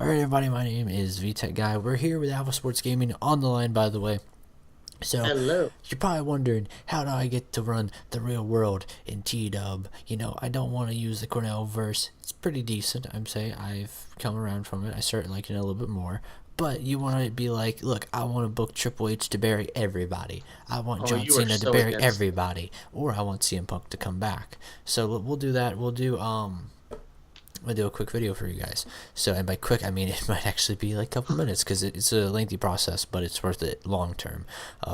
Alright everybody, my name is VTech Guy. We're here with Alpha Sports Gaming on the line, by the way. So, Hello. you're probably wondering, how do I get to run the real world in T-Dub? You know, I don't want to use the Cornell verse. It's pretty decent, I'm saying. I've come around from it. I started liking it a little bit more. But you want to be like, look, I want to book Triple H to bury everybody. I want Oh, John you are Cena to so bury against. everybody. Or I want CM Punk to come back. So, we'll do that. I'm gonna do a quick video for you guys. So, and by quick, I mean it might actually be like a couple minutes because it's a lengthy process, but it's worth it long term,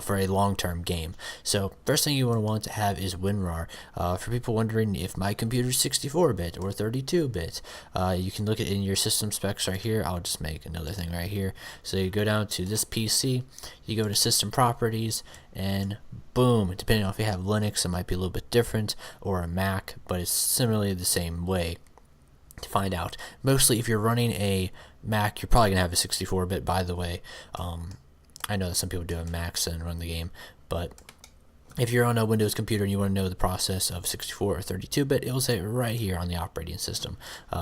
for a long term game. So, first thing you want to have is Winrar. For people wondering if my computer is 64-bit or 32-bit, you can look at in your system specs right here. I'll just make another thing right here. So you go down to this PC, you go to System Properties, and boom, depending on if you have Linux, it might be a little bit different, or a Mac, but it's similarly the same way to find out. Mostly if you're running a Mac, you're probably gonna have a 64-bit, by the way. I know that some people do have Macs and run the game, but if you're on a Windows computer and you want to know the process of 64 or 32-bit, it'll say right here on the operating system,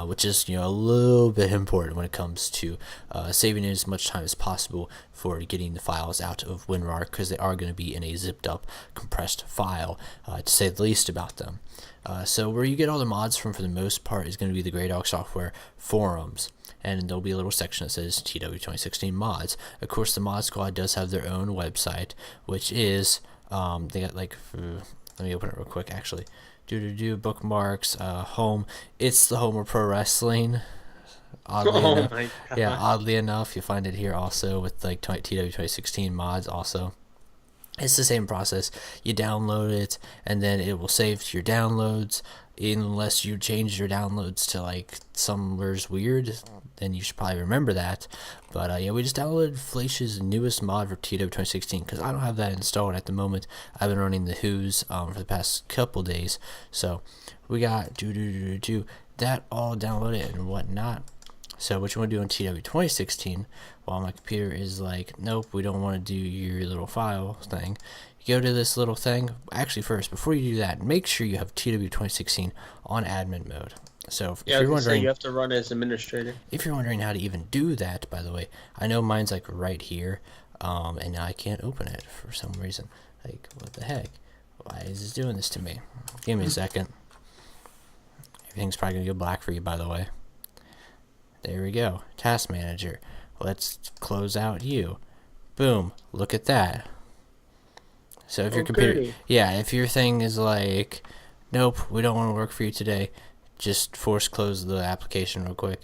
which is a little bit important when it comes to saving as much time as possible for getting the files out of WinRAR, because they are going to be in a zipped up, compressed file, to say the least about them. So where you get all the mods from, for the most part, is going to be the Grey Dog Software forums. And there'll be a little section that says TW 2016 mods. Of course, the Mod Squad does have their own website, which is they got like, let me open it real quick actually. Bookmarks, home. It's the home of pro wrestling. Oddly Oh enough, my yeah. god. Oddly enough, you find it here also with like TW 2016 mods also. It's the same process. You download it, and then it will save to your downloads. Unless you change your downloads to like somewhere's weird, then you should probably remember that. But yeah, we just downloaded Flash's newest mod for TW 2016 because I don't have that installed at the moment. I've been running the Who's for the past couple days, so we got that all downloaded and whatnot. So what you want to do in TW 2016, while my computer is like, nope, we don't want to do your little file thing, you go to this little thing. Actually, first, before you do that, make sure you have TW 2016 on admin mode. So if Yeah, I was you're gonna say wondering, you have to run as administrator. how to even do that, by the way, I know mine's like right here, and I can't open it for some reason. Like, what the heck? Why is this doing this to me? Give me a second. Everything's probably gonna go black for you, by the way. There we go. Task Manager. Let's close out you. Boom. Look at that. So if your computer, Okay. yeah, if your thing is like, nope, we don't want to work for you today, just force close the application real quick.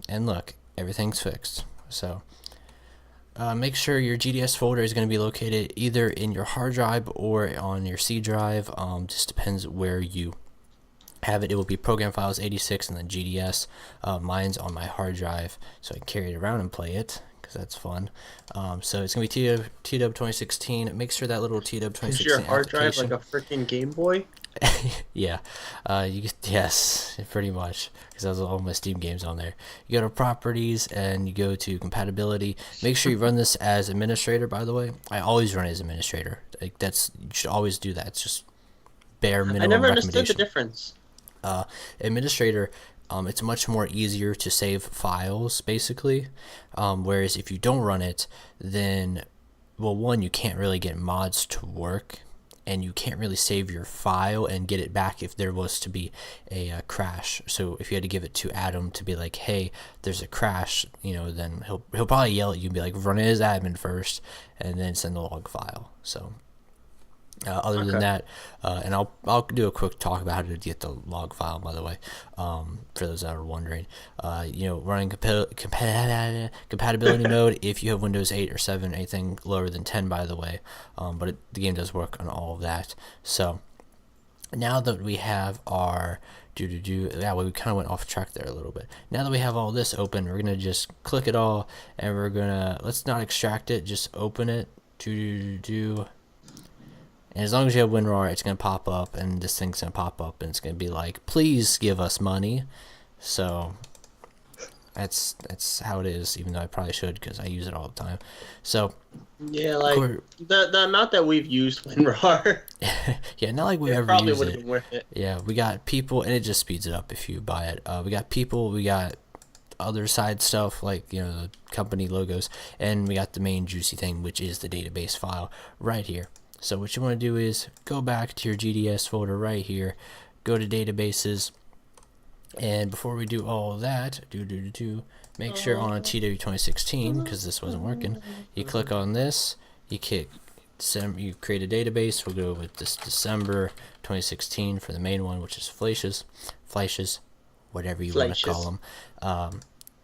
And look, everything's fixed. So make sure your GDS folder is going to be located either in your hard drive or on your C drive. Just depends where you have it. It will be program files 86 and then GDS. Mine's on my hard drive, so I can carry it around and play it because that's fun. So it's gonna be TW 2016. Make sure that little TW Is your 2016 hard drive application. like a freaking Game Boy? Yeah, yes, pretty much, because that's all my Steam games on there. You go to properties and you go to compatibility. Make sure you run this as administrator. By the way, I always run as administrator. Like, you should always do that. It's just bare I minimum never understood the recommendation. difference. Administrator, it's much more easier to save files, basically. Whereas if you don't run it, then, well, one, you can't really get mods to work, and you can't really save your file and get it back if there was to be a crash. So if you had to give it to Adam to be like, hey, there's a crash, then he'll probably yell at you and be like, run it as admin first, and then send the log file. So other than Okay. that, and I'll do a quick talk about how to get the log file, by the way, for those that are wondering. Running compatibility mode if you have Windows 8 or 7, anything lower than 10, by the way. But the game does work on all of that. So now that we have our yeah, well, we kind of went off track there a little bit. Now that we have all this open, we're gonna just click it all, and we're gonna, let's not extract it, just open it. And as long as you have WinRAR, it's going to pop up, and this thing's going to pop up, and it's going to be like, please give us money. So that's how it is, even though I probably should because I use it all the time. So, Yeah, like the amount that we've used WinRAR, yeah, not like we it ever probably use would have it. been worth it. Yeah, we got people, and it just speeds it up if you buy it. We got people, we got other side stuff like, you know, the company logos, and we got the main juicy thing, which is the database file right here. So what you want to do is go back to your GDS folder right here, go to databases, and before we do all of that, make sure on TW 2016, because this wasn't working, you click on this, you create a database. We'll go with this December 2016 for the main one, which is flashes, whatever you want to call them,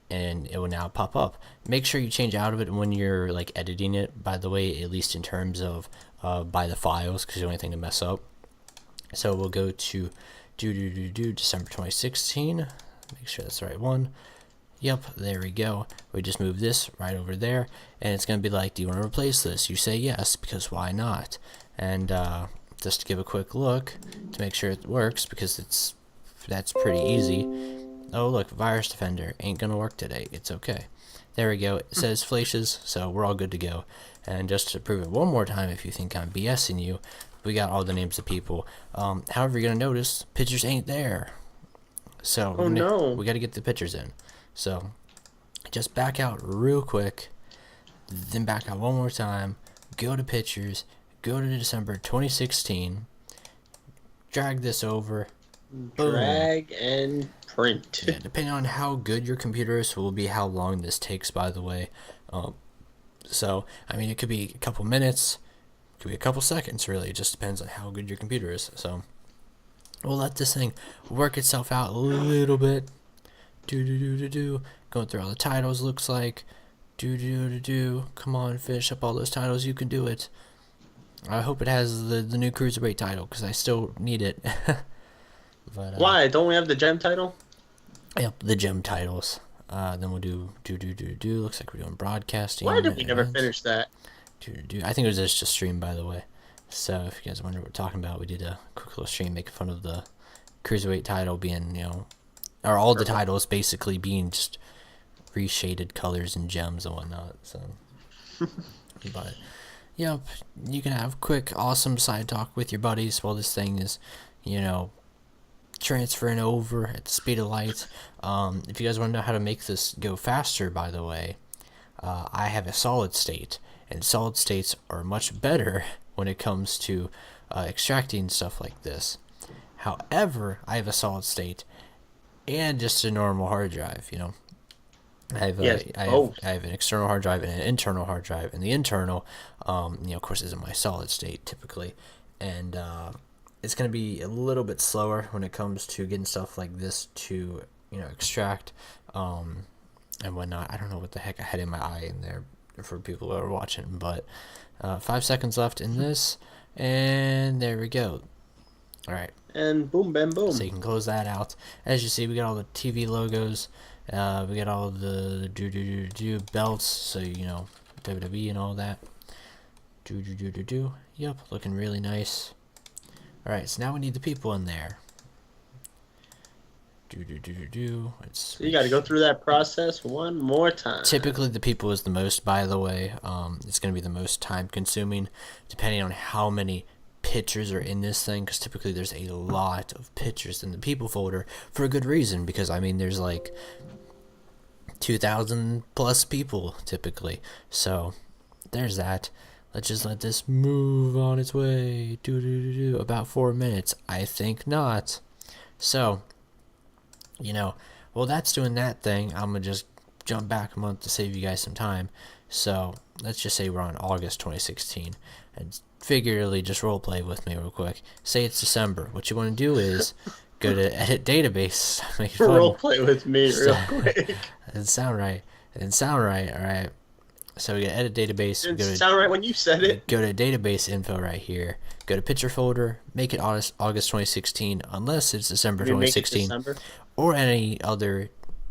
and it will now pop up. Make sure you change out of it when you're like editing it, by the way, at least in terms of by the files, because the only thing to mess up. So we'll go to December 2016, make sure that's the right one. Yep, there we go. We just move this right over there, and it's going to be like, do you want to replace this? You say yes, because why not? And just to give a quick look to make sure it works, because that's pretty easy. Oh look, Virus Defender ain't going to work today. It's okay. There we go. It says flashes, so we're all good to go. And just to prove it one more time, if you think I'm BSing you, we got all the names of people. However, you're going to notice pictures ain't there. So we got to get the pictures in. So just back out real quick, then back out one more time, go to pictures, go to December 2016, drag this over, drag and print. Yeah, depending on how good your computer is, will be how long this takes, by the way. So I mean, it could be a couple minutes, it could be a couple seconds, really. It just depends on how good your computer is. So we'll let this thing work itself out a little bit. Going through all the titles, looks like. Come on, finish up all those titles. You can do it. I hope it has the new Cruiserweight title, because I still need it. But, why? Don't we have the gem title? Yep, the gem titles. Then we'll do. Looks like we're doing broadcasting. Why did we never finish that? I think it was just a stream, by the way. So if you guys wonder what we're talking about, we did a quick little stream making fun of the Cruiserweight title being, you know, or all the titles basically being just reshaded colors and gems and whatnot. So, but yep, you can have quick, awesome side talk with your buddies while this thing is, you know, transferring over at the speed of light. If you guys want to know how to make this go faster, by the way, I have a solid state, and solid states are much better when it comes to extracting stuff like this. However, I have a solid state and just a normal hard drive, you know. I have an external hard drive and an internal hard drive, and the internal, you know, of course, isn't my solid state typically, and it's going to be a little bit slower when it comes to getting stuff like this to, you know, extract and whatnot. I don't know what the heck I had in my eye in there for people who are watching, but 5 seconds left in this, and there we go. All right. And boom, bam, boom. So you can close that out. As you see, we got all the TV logos. We got all the belts, so you know, WWE and all that. Yep, looking really nice. All right, so now we need the people in there. So you got to go through that process one more time. Typically, the people is the most, by the way. It's going to be the most time consuming, depending on how many pictures are in this thing, because typically there's a lot of pictures in the people folder for a good reason, because I mean there's like 2,000 plus people typically. So there's that. Let's just let this move on its way. About 4 minutes. I think not. So, you know, while that's doing that thing, I'm gonna just jump back a month to save you guys some time. So let's just say we're on August 2016, and figuratively just role play with me real quick. Say it's December. What you want to do is go to edit database. Make it fun. Role play with me real quick. It didn't sound right. All right. So we got edit database. It didn't sound right when you said it. Go to database info right here. Go to picture folder. Make it August 2016, unless it's December 2016 or any other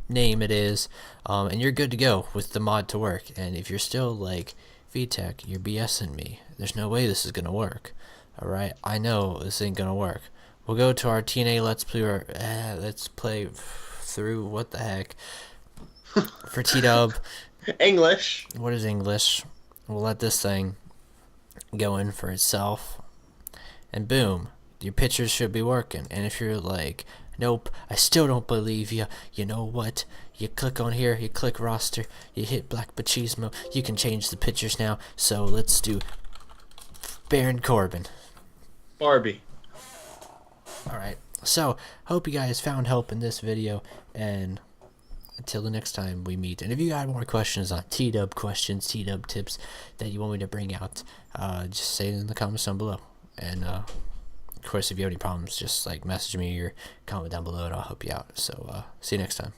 name it is, and you're good to go with the mod to work. And if you're still like, VTech, you're BSing me, there's no way this is gonna work. All right, I know this ain't gonna work. We'll go to our TNA let's play through, what the heck, for T-Dub. English. What is English? We'll let this thing go in for itself, and boom, your pictures should be working. And if you're like, Nope, I still don't believe you. You know what? You click on here, you click roster, you hit Black Machismo. You can change the pictures now. So let's do Baron Corbin. Barbie. Alright, so hope you guys found help in this video, and until the next time we meet. And if you got more questions on T-Dub questions, T-Dub tips that you want me to bring out, just say it in the comments down below. And of course, if you have any problems, just like message me or comment down below and I'll help you out. So see you next time.